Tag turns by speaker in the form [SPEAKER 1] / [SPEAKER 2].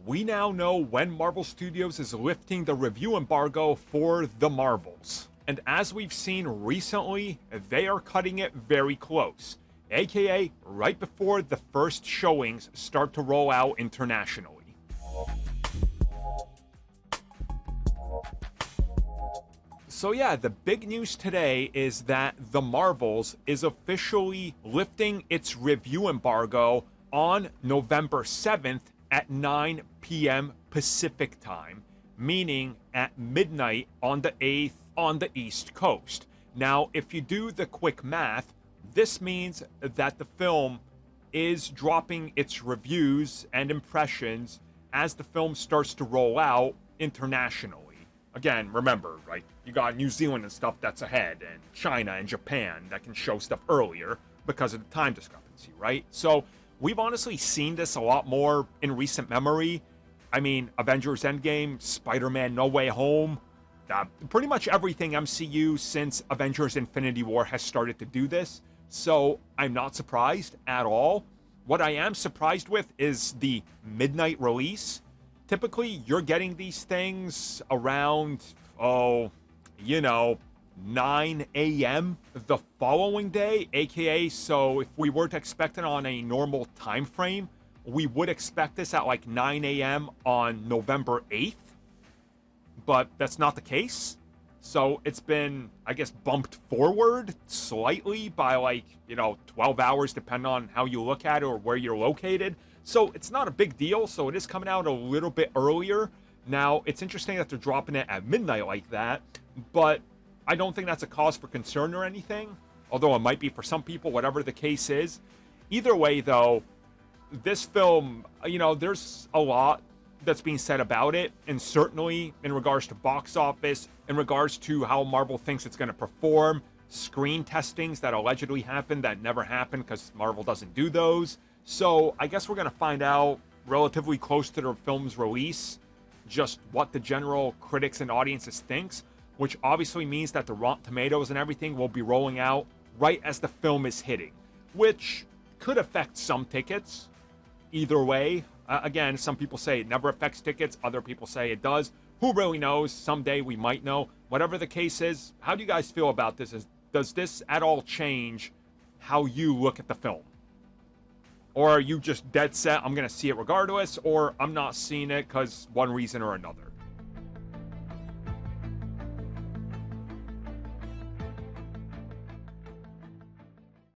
[SPEAKER 1] we now know when Marvel Studios is lifting the review embargo for The Marvels. And as we've seen recently, they are cutting it very close, aka right before the first showings start to roll out internationally. So yeah, the big news today is that The Marvels is officially lifting its review embargo on November 7th at 9 p.m. Pacific time, meaning at midnight on the 8th on the East Coast. Now, if you do the quick math, this means that the film is dropping its reviews and impressions as the film starts to roll out internationally. Again, remember, right, you got New Zealand and stuff that's ahead, and China and Japan that can show stuff earlier because of the time discrepancy, right? So we've honestly seen this a lot more in recent memory. I mean, Avengers Endgame, Spider-Man No Way Home, pretty much everything MCU since Avengers Infinity War has started to do this. So I'm not surprised at all. What I am surprised with is the midnight release. Typically, you're getting these things around, 9 a.m. the following day, aka, so if we were to expect it on a normal time frame, we would expect this at like 9 a.m. on November 8th, but that's not the case. So it's been, I guess, bumped forward slightly by 12 hours, depending on how you look at it or where you're located. So it's not a big deal, so it is coming out a little bit earlier. Now, it's interesting that they're dropping it at midnight like that, but I don't think that's a cause for concern or anything, although it might be for some people, whatever the case is. Either way, though, this film, there's a lot that's being said about it, and certainly in regards to box office, in regards to how Marvel thinks it's going to perform, screen testings that allegedly happened that never happened because Marvel doesn't do those. So I guess we're going to find out relatively close to the film's release just what the general critics and audiences thinks, which obviously means that the Rotten Tomatoes and everything will be rolling out right as the film is hitting, which could affect some tickets. Either way, again, some people say it never affects tickets, other people say it does. Who really knows? Someday we might know. Whatever the case is, how do you guys feel about this? Does this at all change how you look at the film? Or are you just dead set, I'm going to see it regardless, or I'm not seeing it because one reason or another?